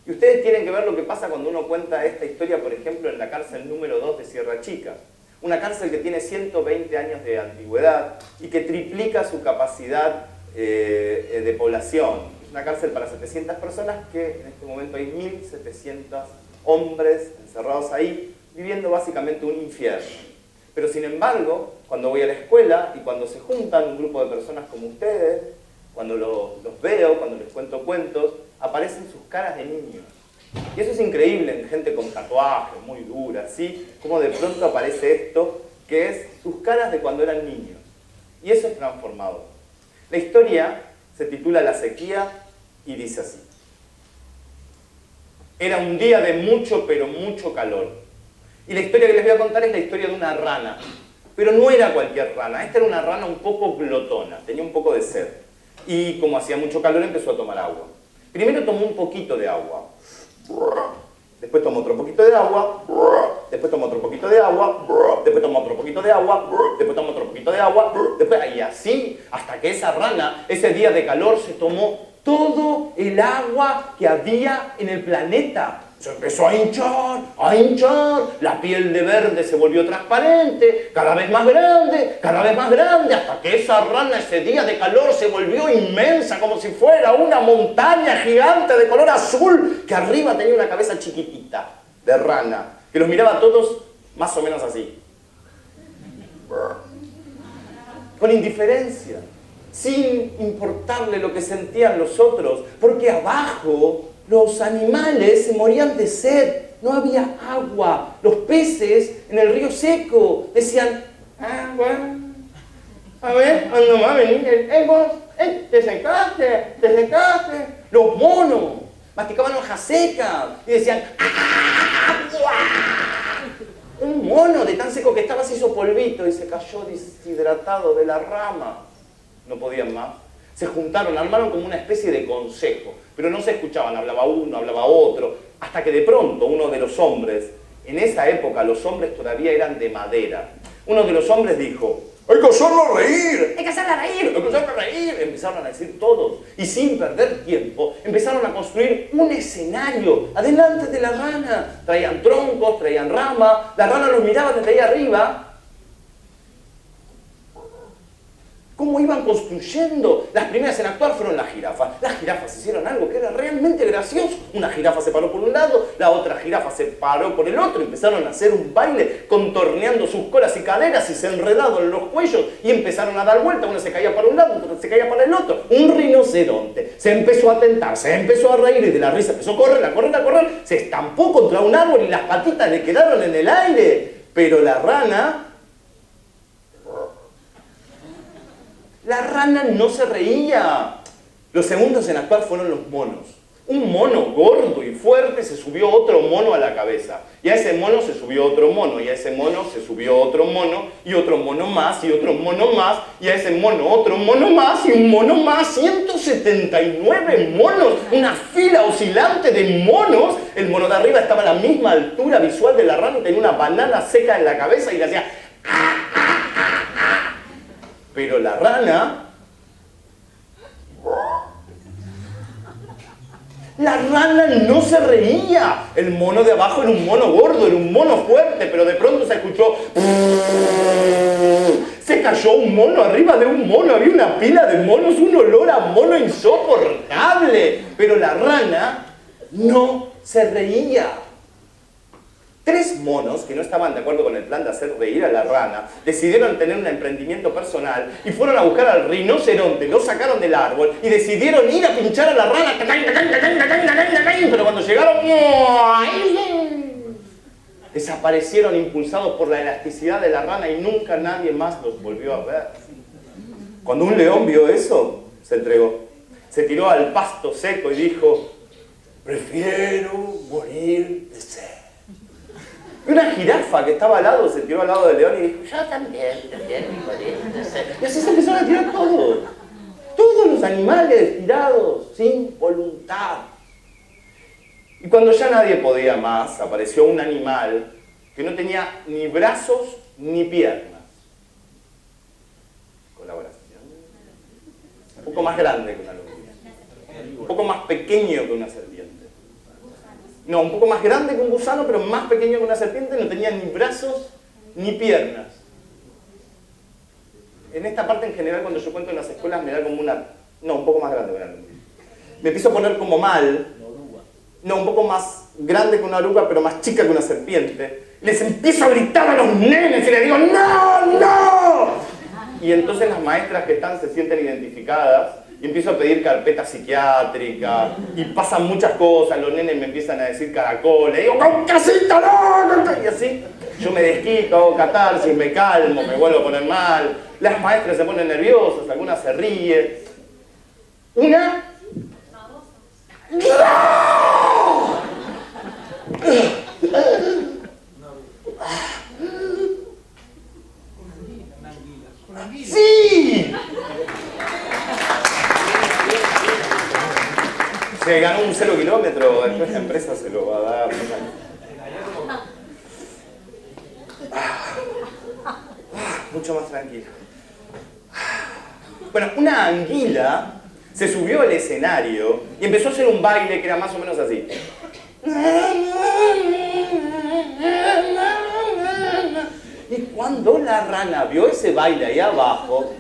Y ustedes tienen que ver lo que pasa cuando uno cuenta esta historia, por ejemplo, en la cárcel número 2 de Sierra Chica. Una cárcel que tiene 120 años de antigüedad y que triplica su capacidad de población. Es una cárcel para 700 personas que en este momento hay 1.700 hombres encerrados ahí, viviendo básicamente un infierno. Pero sin embargo, cuando voy a la escuela y cuando se juntan un grupo de personas como ustedes, cuando los veo, cuando les cuento cuentos, aparecen sus caras de niños. Y eso es increíble en gente con tatuajes muy duras, ¿sí? Como de pronto aparece esto, que es sus caras de cuando eran niños. Y eso es transformador. La historia se titula La sequía y dice así. Era un día de mucho, pero mucho calor. Y la historia que les voy a contar es la historia de una rana. Pero no era cualquier rana, esta era una rana un poco glotona, tenía un poco de sed. Y como hacía mucho calor empezó a tomar agua. Primero tomó un poquito de agua, después tomó otro poquito de agua, después tomó otro poquito de agua, después tomó otro poquito de agua, después tomó otro poquito de agua, después, y así, hasta que esa rana, ese día de calor, se tomó todo el agua que había en el planeta. Se empezó a hinchar, la piel de verde se volvió transparente, cada vez más grande, hasta que esa rana ese día de calor se volvió inmensa, como si fuera una montaña gigante de color azul, que arriba tenía una cabeza chiquitita de rana, que los miraba a todos más o menos así. Con indiferencia, sin importarle lo que sentían los otros, porque abajo los animales se morían de sed, no había agua. Los peces en el río seco decían, bueno, a ver, ¿cuándo va a venir el ego? ¿Te secaste? Los monos masticaban hojas secas y decían, ¡agua! Un mono de tan seco que estaba se hizo polvito y se cayó deshidratado de la rama. No podían más. Se juntaron, armaron como una especie de consejo, pero no se escuchaban, hablaba uno, hablaba otro, hasta que de pronto uno de los hombres, en esa época los hombres todavía eran de madera, uno de los hombres dijo, ¡hay que hacerlo reír! ¡Hay que hacerlo reír! ¡Hay que hacerlo reír! Empezaron a decir todos, y sin perder tiempo, empezaron a construir un escenario adelante de la rana. Traían troncos, traían ramas, la rana los miraba desde ahí arriba. ¿Cómo iban construyendo? Las primeras en actuar fueron las jirafas. Las jirafas hicieron algo que era realmente gracioso. Una jirafa se paró por un lado, la otra jirafa se paró por el otro. Empezaron a hacer un baile contorneando sus colas y caderas y se enredaron en los cuellos y empezaron a dar vueltas. Uno se caía para un lado, otro se caía para el otro. Un rinoceronte se empezó a tentar, se empezó a reír y de la risa empezó a correr, se estampó contra un árbol y las patitas le quedaron en el aire. Pero la rana no se reía. Los segundos en actuar fueron los monos. Un mono gordo y fuerte se subió otro mono a la cabeza. Y a ese mono se subió otro mono. Y a ese mono se subió otro mono. Y otro mono más. Y otro mono más. Y a ese mono otro mono más. Y un mono más. 179 monos. Una fila oscilante de monos. El mono de arriba estaba a la misma altura visual de la rana y tenía una banana seca en la cabeza y le hacía... Pero la rana La rana no se reía. El mono de abajo era un mono gordo, era un mono fuerte, pero de pronto se escuchó... Se cayó un mono arriba de un mono, había una pila de monos, un olor a mono insoportable. Pero la rana no se reía. 3 monos que no estaban de acuerdo con el plan de hacer reír a la rana decidieron tener un emprendimiento personal y fueron a buscar al rinoceronte, lo sacaron del árbol y decidieron ir a pinchar a la rana. Pero cuando llegaron, desaparecieron impulsados por la elasticidad de la rana y nunca nadie más los volvió a ver. Cuando un león vio eso, se entregó. Se tiró al pasto seco y dijo: prefiero morir de sed. Una jirafa que estaba al lado se tiró al lado del león y dijo: yo también prefiero morir de sed. Y así se empezaron a tirar todos. Todos los animales tirados, sin voluntad. Y cuando ya nadie podía más, apareció un animal que no tenía ni brazos ni piernas. Colaboración. Un poco más grande que una lombriz. Un poco más pequeño que una serpiente. No, un poco más grande que un gusano, pero más pequeño que una serpiente. No tenía ni brazos ni piernas. En esta parte en general, cuando yo cuento en las escuelas, me da como una... No, un poco más grande que una lombriz. Me empiezo a poner como mal. No, un poco más grande que una oruga, pero más chica que una serpiente. Les empiezo a gritar a los nenes y les digo: ¡no, no! Y entonces las maestras que están se sienten identificadas y empiezo a pedir carpeta psiquiátrica y pasan muchas cosas. Los nenes me empiezan a decir caracoles. Digo: ¡con casita, no! Y así yo me desquito, hago catarsis, me calmo, me vuelvo a poner mal. Las maestras se ponen nerviosas, algunas se ríen. Una... ¡sí! Se ganó un 0 kilómetro, después la empresa se lo va a dar. Mucho más tranquilo. Bueno, una anguila se subió al escenario y empezó a hacer un baile que era más o menos así. Y cuando la rana vio ese baile ahí abajo,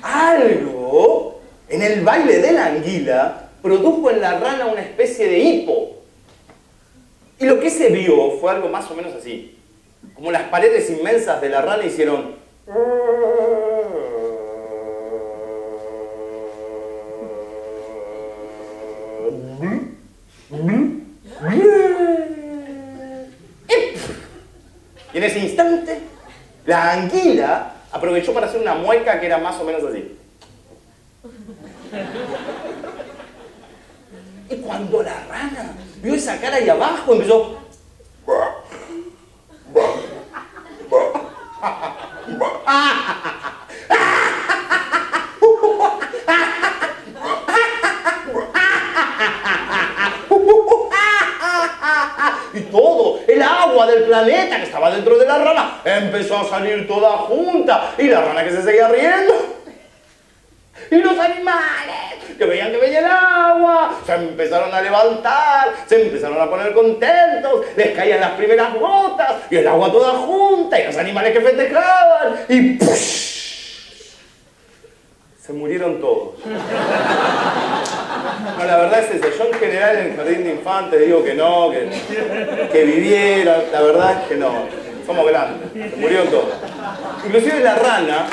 algo en el baile de la anguila produjo en la rana una especie de hipo. Y lo que se vio fue algo más o menos así. Como las paredes inmensas de la rana hicieron... Y en ese instante, la anguila aprovechó para hacer una mueca que era más o menos así. Y cuando la rana vio esa cara ahí abajo, empezó... Y todo el agua del planeta que estaba dentro de la rana empezó a salir toda junta. Y la rana que se seguía riendo. Y los animales que veían que venía el agua se empezaron a levantar, se empezaron a poner contentos, les caían las primeras gotas y el agua toda junta y los animales que festejaban y ¡push! Se murieron todos. No, la verdad es eso. Yo en general en el jardín de infantes digo que no, que vivieron. La verdad es que no. Somos grandes. Se murieron todos. Inclusive la rana...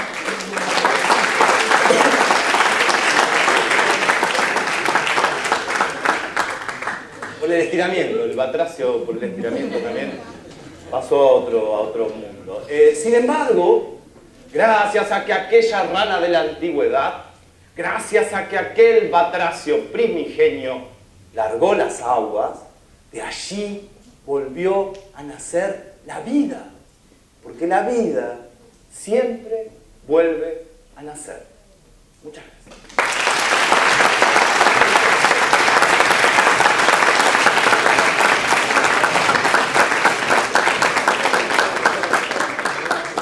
Por el estiramiento, el batracio por el estiramiento también pasó a otro mundo. Sin embargo, gracias a que aquella rana de la antigüedad, gracias a que aquel batracio primigenio largó las aguas, de allí volvió a nacer la vida. Porque la vida siempre vuelve a nacer. Muchas gracias.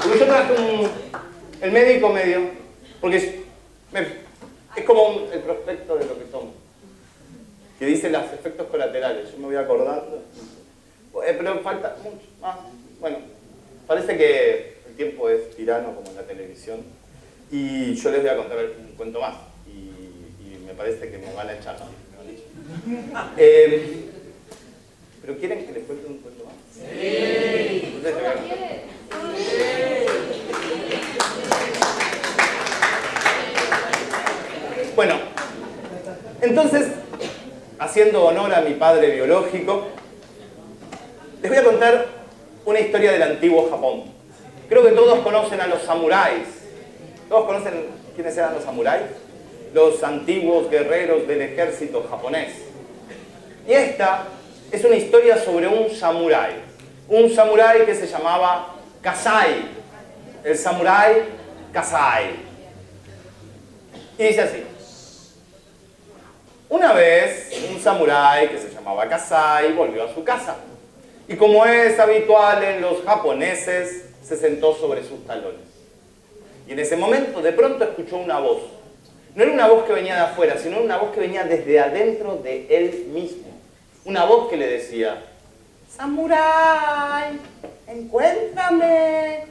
Porque yo traje el médico medio, porque Es como el prospecto de lo que tomo, que dice los efectos colaterales. Yo me voy acordando, pero falta mucho más. Bueno, parece que el tiempo es tirano como en la televisión, y yo les voy a contar un cuento más, y me parece que me van a echar, ¿no? ¿Pero quieren que les cuente un cuento más? Sí. Bueno, entonces, haciendo honor a mi padre biológico, les voy a contar una historia del antiguo Japón. Creo que todos conocen a los samuráis. ¿Todos conocen quiénes eran los samuráis? Los antiguos guerreros del ejército japonés. Y esta es una historia sobre un samurái. Un samurái que se llamaba Kasai. El samurái Kasai. Y dice así. Una vez, un samurái que se llamaba Kasai volvió a su casa. Y como es habitual en los japoneses, se sentó sobre sus talones. Y en ese momento, de pronto, escuchó una voz. No era una voz que venía de afuera, sino una voz que venía desde adentro de él mismo. Una voz que le decía, ¡Samurái! ¡Encuéntrame!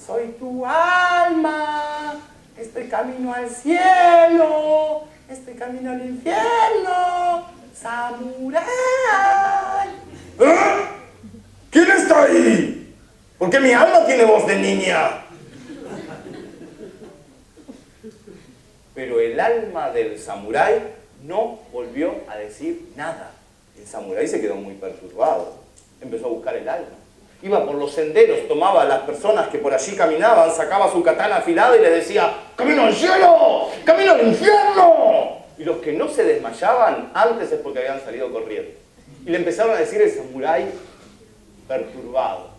¡Soy tu alma! ¡Estoy camino al cielo! ¡Estoy camino al infierno! ¡Samurái! ¿Eh? ¿Quién está ahí? ¿Por qué mi alma tiene voz de niña? Pero el alma del samurái no volvió a decir nada. El samurái se quedó muy perturbado. Empezó a buscar el alma. Iba por los senderos, tomaba a las personas que por allí caminaban, sacaba su katana afilada y les decía, ¡camino al cielo! ¡Camino al infierno! Y los que no se desmayaban antes es porque habían salido corriendo. Y le empezaron a decir el samurái perturbado.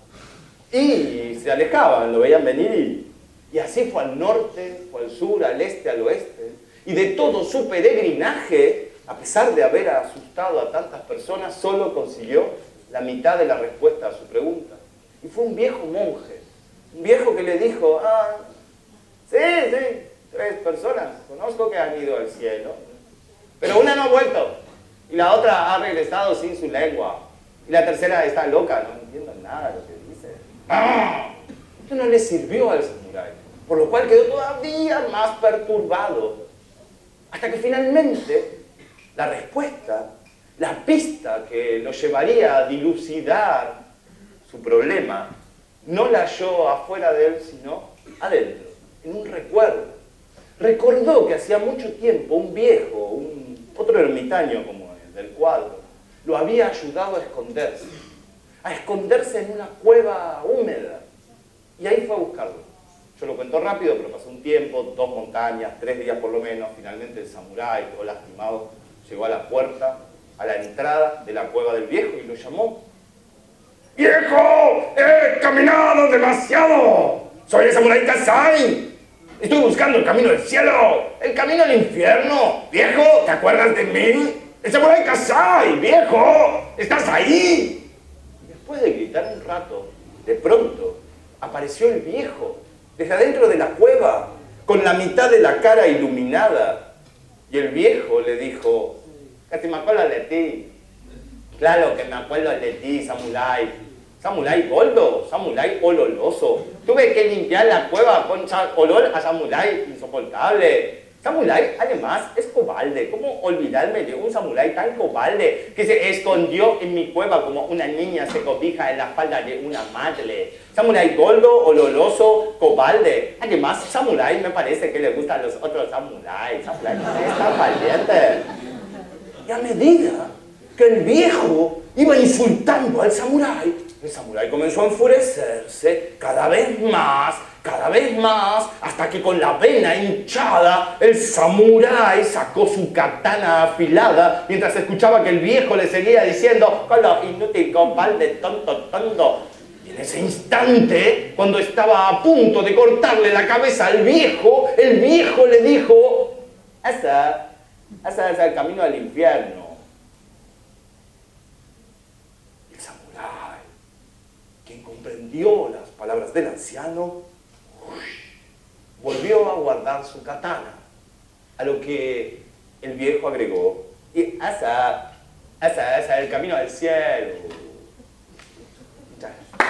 Y se alejaban, lo veían venir y así fue al norte, fue al sur, al este, al oeste. Y de todo su peregrinaje, a pesar de haber asustado a tantas personas, solo consiguió la mitad de la respuesta a su pregunta. Y fue un viejo monje, un viejo que le dijo, sí, 3 personas conozco que han ido al cielo, pero una no ha vuelto, y la otra ha regresado sin su lengua, y la tercera está loca, no entiendo nada de lo que dice. Esto no le sirvió al samurái, por lo cual quedó todavía más perturbado, hasta que finalmente la respuesta, la pista que lo llevaría a dilucidar su problema, no la halló afuera de él, sino adentro, en un recuerdo. Recordó que hacía mucho tiempo un viejo, otro ermitaño como el del cuadro, lo había ayudado a esconderse en una cueva húmeda. Y ahí fue a buscarlo. Yo lo cuento rápido, pero pasó un tiempo, 2 montañas, 3 días por lo menos. Finalmente el samurái, todo lastimado, llegó a la puerta, a la entrada de la cueva del viejo y lo llamó. ¡Viejo! ¡He caminado demasiado! ¡Soy el samurái Kasai! ¡Estoy buscando el camino del cielo! ¡El camino al infierno! ¡Viejo! ¿Te acuerdas de mí? ¡El samurái Kasai! ¡Viejo! ¿Estás ahí? Y después de gritar un rato, de pronto apareció el viejo, desde adentro de la cueva, con la mitad de la cara iluminada. Y el viejo le dijo, ¿que me acuerdo de ti? Claro que me acuerdo de ti, samurái. ¿Samurái gordo? ¿Samurái oloroso? Tuve que limpiar la cueva con olor a samurái insoportable. Samurái, además, es cobarde. ¿Cómo olvidarme de un samurái tan cobarde que se escondió en mi cueva como una niña se cobija en la falda de una madre? Samurái gordo, oloroso, cobarde. Además, samurái me parece que le gustan los otros samuráis. Samurái está valiente. Y a medida que el viejo iba insultando al samurái, el samurái comenzó a enfurecerse cada vez más, hasta que con la vena hinchada, el samurái sacó su katana afilada mientras escuchaba que el viejo le seguía diciendo, "Colo inútil, cobarde, tonto". Y en ese instante, cuando estaba a punto de cortarle la cabeza al viejo, el viejo le dijo, ese es el camino al infierno. El samurái, quien comprendió las palabras del anciano, volvió a guardar su katana A lo que el viejo agregó, y asa, el camino al cielo. Muchas gracias.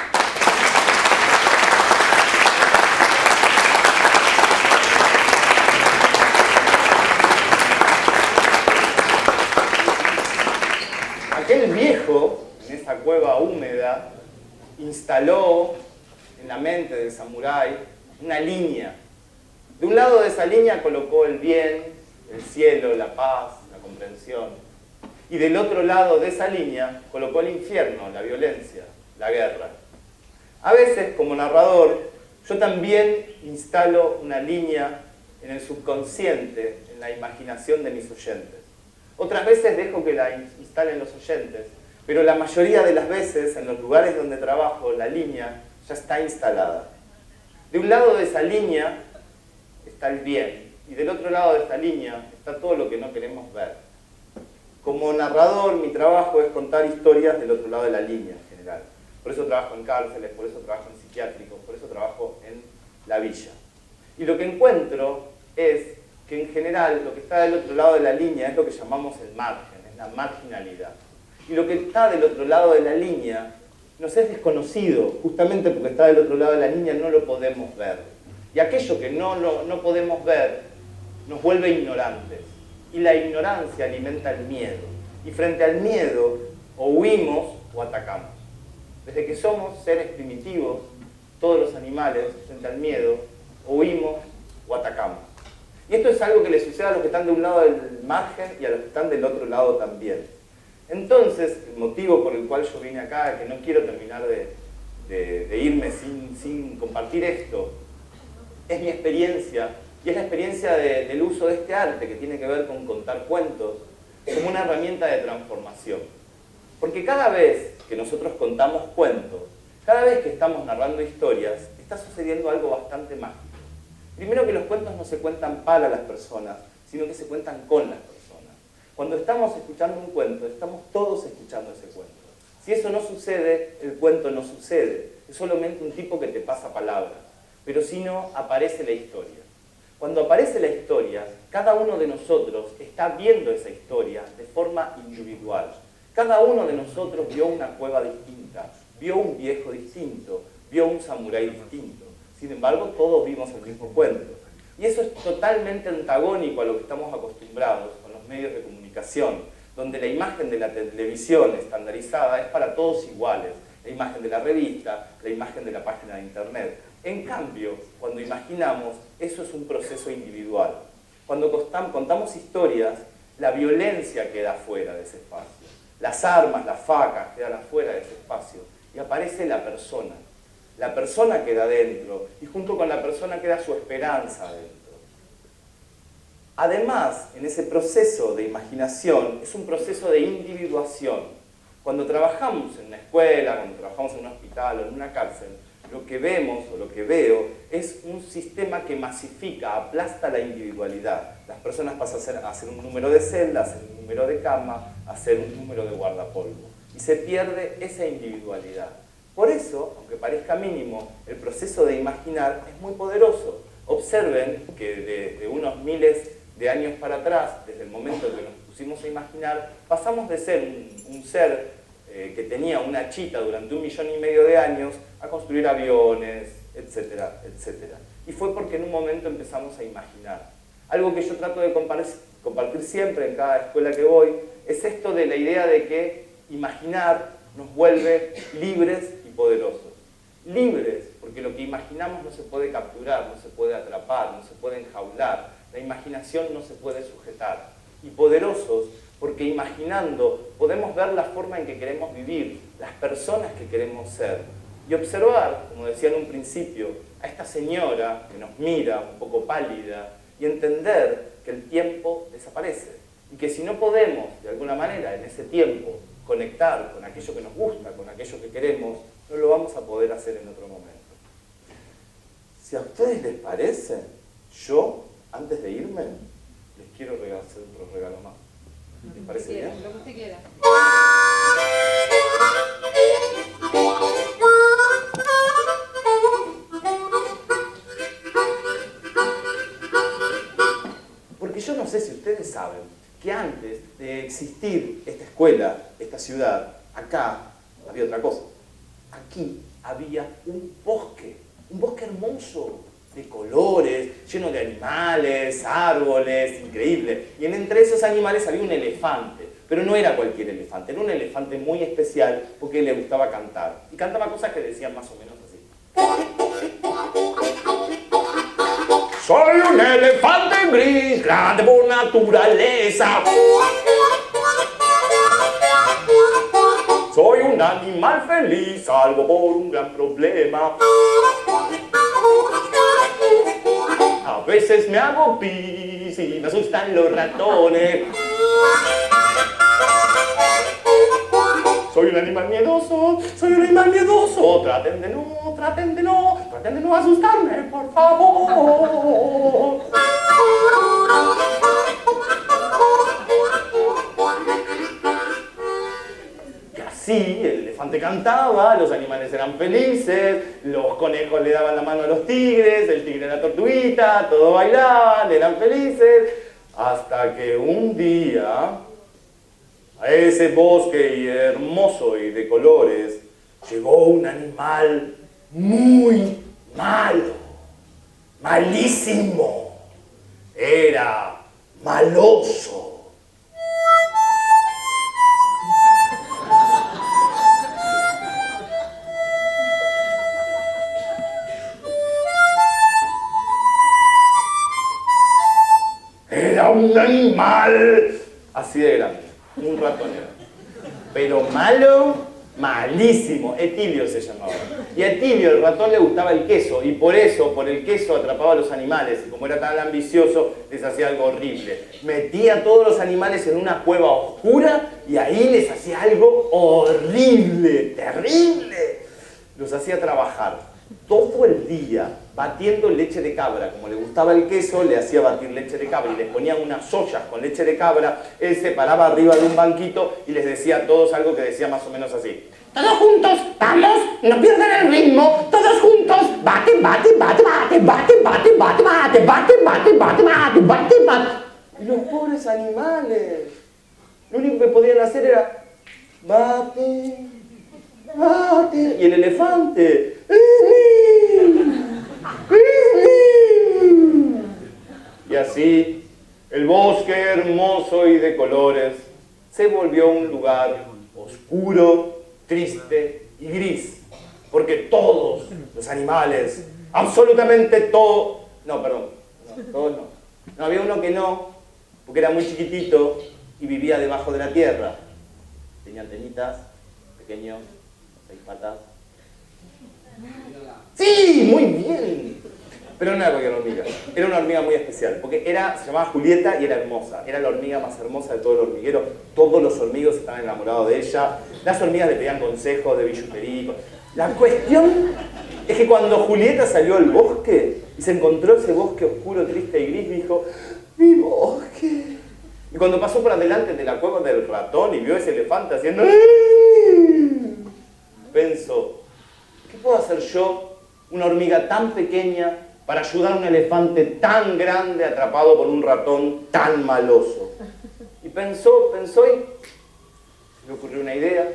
Aquel viejo, en esa cueva húmeda, instaló en la mente del samurái una línea. De un lado de esa línea colocó el bien, el cielo, la paz, la comprensión. Y del otro lado de esa línea colocó el infierno, la violencia, la guerra. A veces, como narrador, yo también instalo una línea en el subconsciente, en la imaginación de mis oyentes. Otras veces dejo que la instalen los oyentes, pero la mayoría de las veces, en los lugares donde trabajo, la línea ya está instalada. De un lado de esa línea está el bien, y del otro lado de esta línea está todo lo que no queremos ver. Como narrador, mi trabajo es contar historias del otro lado de la línea en general. Por eso trabajo en cárceles, por eso trabajo en psiquiátricos, por eso trabajo en la villa. Y lo que encuentro es que en general lo que está del otro lado de la línea es lo que llamamos el margen, es la marginalidad. Y lo que está del otro lado de la línea nos es desconocido, justamente porque está del otro lado de la línea no lo podemos ver. Y aquello que no podemos ver nos vuelve ignorantes. Y la ignorancia alimenta el miedo. Y frente al miedo o huimos o atacamos. Desde que somos seres primitivos, todos los animales, frente al miedo, o huimos o atacamos. Y esto es algo que le sucede a los que están de un lado del margen y a los que están del otro lado también. Entonces, el motivo por el cual yo vine acá, que no quiero terminar de irme sin compartir esto, es mi experiencia, y es la experiencia del uso de este arte que tiene que ver con contar cuentos como una herramienta de transformación. Porque cada vez que nosotros contamos cuentos, cada vez que estamos narrando historias, está sucediendo algo bastante mágico. Primero, que los cuentos no se cuentan para las personas, sino que se cuentan con las personas. Cuando estamos escuchando un cuento, estamos todos escuchando ese cuento. Si eso no sucede, el cuento no sucede. Es solamente un tipo que te pasa palabras. Pero si no, aparece la historia. Cuando aparece la historia, cada uno de nosotros está viendo esa historia de forma individual. Cada uno de nosotros vio una cueva distinta, vio un viejo distinto, vio un samurái distinto. Sin embargo, todos vimos el mismo cuento. Y eso es totalmente antagónico a lo que estamos acostumbrados con los medios de comunicación, donde la imagen de la televisión estandarizada es para todos iguales. La imagen de la revista, la imagen de la página de internet. En cambio, cuando imaginamos, eso es un proceso individual. Cuando contamos historias, la violencia queda fuera de ese espacio. Las armas, las facas quedan afuera de ese espacio. Y aparece la persona. La persona queda dentro, y junto con la persona queda su esperanza dentro. Además, en ese proceso de imaginación, es un proceso de individuación. Cuando trabajamos en una escuela, cuando trabajamos en un hospital o en una cárcel, lo que vemos o lo que veo es un sistema que masifica, aplasta la individualidad. Las personas pasan a ser un número de celda, a ser un número de cama, a ser un número de guardapolvo. Y se pierde esa individualidad. Por eso, aunque parezca mínimo, el proceso de imaginar es muy poderoso. Observen que desde unos miles de años para atrás, desde el momento en que nos pusimos a imaginar, pasamos de ser un ser que tenía una chita durante 1,5 millones de años a construir aviones, etcétera, etcétera. Y fue porque en un momento empezamos a imaginar. Algo que yo trato de compartir siempre en cada escuela que voy es esto de la idea de que imaginar nos vuelve libres y poderosos. Libres, porque lo que imaginamos no se puede capturar, no se puede atrapar, no se puede enjaular. La imaginación no se puede sujetar. Y poderosos, porque imaginando podemos ver la forma en que queremos vivir, las personas que queremos ser. Y observar, como decía en un principio, a esta señora que nos mira un poco pálida y entender que el tiempo desaparece. Y que si no podemos, de alguna manera, en ese tiempo, conectar con aquello que nos gusta, con aquello que queremos, no lo vamos a poder hacer en otro momento. Si a ustedes les parece, yo, antes de irme, les quiero hacer otro regalo más. ¿Les parece bien? Lo que usted quiera. Porque yo no que antes de existir esta escuela, esta ciudad, acá había otra cosa. Aquí había un bosque hermoso, de colores, lleno de animales, árboles, increíble. Y entre esos animales había un elefante, pero no era cualquier elefante, era un elefante muy especial porque le gustaba cantar. Y cantaba cosas que decían más o menos así. Soy un elefante gris, grande por naturaleza. Soy un animal feliz, salvo por un gran problema. A veces me hago pis y me asustan los ratones. Soy un animal miedoso, traten de no asustarme, por favor. Y así el elefante cantaba, los animales eran felices, los conejos le daban la mano a los tigres, el tigre a la tortuguita, todos bailaban, eran felices, hasta que un día a ese bosque hermoso y de colores llegó un animal muy malo, malísimo, era maloso. Era un animal Así de grande, un ratonero. Pero malo, malísimo. Etilio se llamaba. Y a Etilio, el ratón, le gustaba el queso. Y por eso, por el queso, atrapaba a los animales. Y como era tan ambicioso, les hacía algo horrible. Metía a todos los animales en una cueva oscura y ahí les hacía algo horrible, terrible. Los hacía trabajar todo el día batiendo leche de cabra. Como le gustaba el queso, le hacía batir leche de cabra y les ponían unas ollas con leche de cabra. Él se paraba arriba de un banquito y les decía a todos algo que decía más o menos así: todos juntos, vamos, no pierdan el ritmo, todos juntos, bate, bate, bate, bate, bate, bate, bate, bate, bate, bate, bate, bate, bate, bate. Y los pobres animales, lo único que podían hacer era bate, bate. Y el elefante, y así el bosque hermoso y de colores se volvió un lugar oscuro, triste y gris, porque todos los animales, absolutamente todos, todos no. No, había uno que no, porque era muy chiquitito y vivía debajo de la tierra. Tenía antenitas, pequeño, 6 patas. ¡Sí! ¡Muy bien! Pero no era cualquier hormiga, era una hormiga muy especial, porque se llamaba Julieta y era hermosa. Era la hormiga más hermosa de todo el hormiguero. Todos los hormigos estaban enamorados de ella. Las hormigas le pedían consejos de billutería. La cuestión es que cuando Julieta salió al bosque y se encontró ese bosque oscuro, triste y gris, dijo: ¡mi bosque! Y cuando pasó por adelante de la cueva del ratón y vio ese elefante haciendo, pensó: ¿qué puedo hacer yo, una hormiga tan pequeña, para ayudar a un elefante tan grande atrapado por un ratón tan maloso? Y pensó y le ocurrió una idea.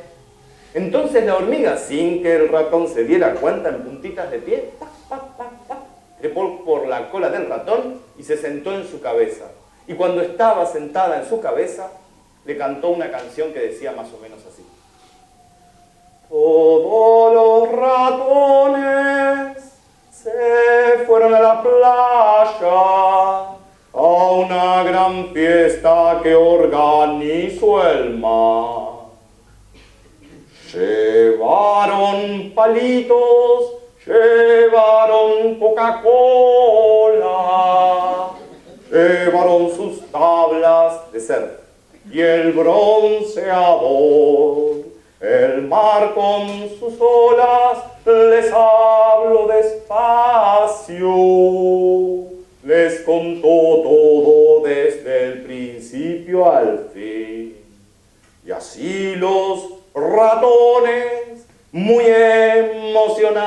Entonces la hormiga, sin que el ratón se diera cuenta, en puntitas de pie, trepó por la cola del ratón y se sentó en su cabeza. Y cuando estaba sentada en su cabeza, le cantó una canción que decía más o menos así: todos los ratones se fueron a la playa a una gran fiesta que organizó el mar. Llevaron palitos, llevaron Coca-Cola, llevaron sus tablas de surf y el bronceador. El mar con sus olas les habló despacio, les contó todo desde el principio al fin. Y así los ratones, muy emocionados,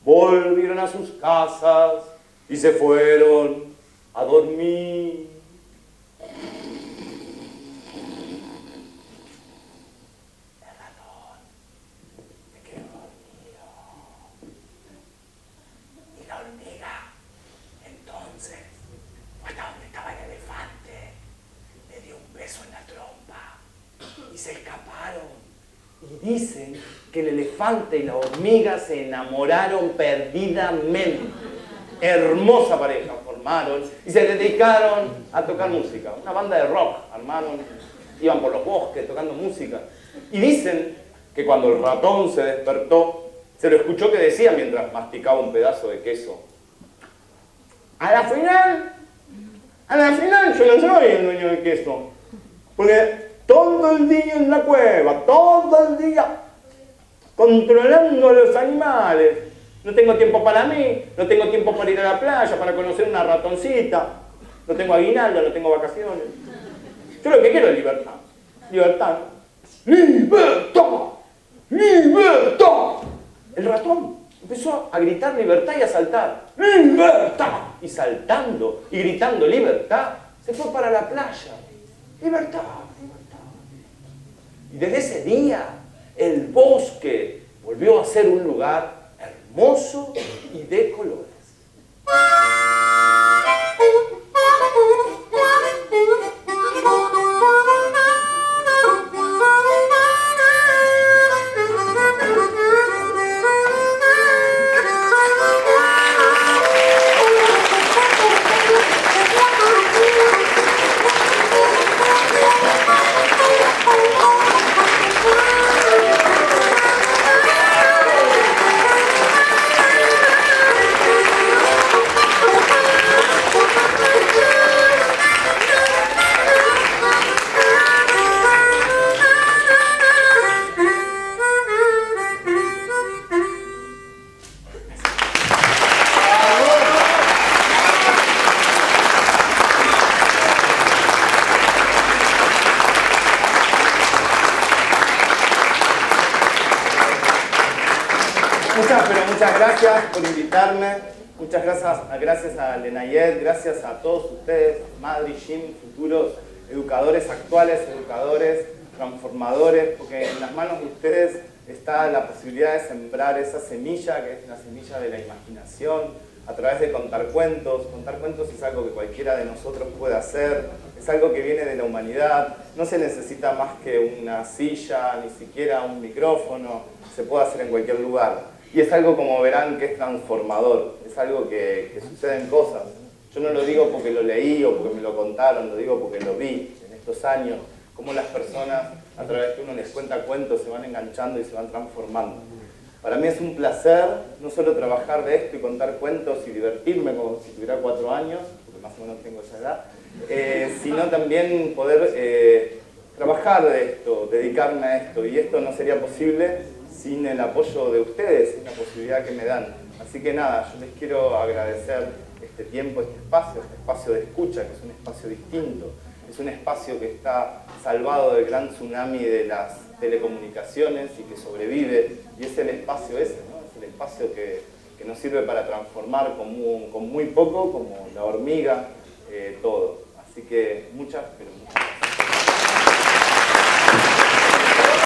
volvieron a sus casas y se fueron a dormir. dicen que el elefante y la hormiga se enamoraron perdidamente. Hermosa pareja formaron y se dedicaron a tocar música. Una banda de rock armaron, iban por los bosques tocando música. Y dicen que cuando el ratón se despertó, se lo escuchó que decía mientras masticaba un pedazo de queso: a la final yo no soy el dueño del queso, porque todo el día en la cueva, todo el día controlando a los animales. No tengo tiempo para mí, no tengo tiempo para ir a la playa, para conocer una ratoncita, no tengo aguinaldo, no tengo vacaciones. Yo lo que quiero es libertad. Libertad. ¡Libertad! ¡Libertad! El ratón empezó a gritar libertad y a saltar. ¡Libertad! Y saltando y gritando libertad, se fue para la playa. ¡Libertad! ¡Libertad! Y desde ese día, el bosque volvió a ser un lugar hermoso y de colores. Muchas gracias por invitarme, muchas gracias a Lenayet, gracias a todos ustedes, Madri, Jim, futuros educadores actuales, educadores transformadores, porque en las manos de ustedes está la posibilidad de sembrar esa semilla, que es la semilla de la imaginación, a través de contar cuentos. Contar cuentos es algo que cualquiera de nosotros puede hacer, es algo que viene de la humanidad, no se necesita más que una silla, ni siquiera un micrófono, se puede hacer en cualquier lugar. Y es algo, como verán, que es transformador, es algo que suceden cosas. Yo no lo digo porque lo leí o porque me lo contaron, lo digo porque lo vi en estos años, cómo las personas, a través de que uno les cuenta cuentos, se van enganchando y se van transformando. Para mí es un placer no solo trabajar de esto y contar cuentos y divertirme como si tuviera 4 años, porque más o menos tengo esa edad, sino también poder trabajar de esto, dedicarme a esto. Y esto no sería posible sin el apoyo de ustedes, sin la posibilidad que me dan. Así que nada, yo les quiero agradecer este tiempo, este espacio de escucha, que es un espacio distinto. Es un espacio que está salvado del gran tsunami de las telecomunicaciones y que sobrevive. Y es el espacio ese, ¿no? Es el espacio que nos sirve para transformar con muy poco, como la hormiga, todo. Así que muchas, pero muchas gracias.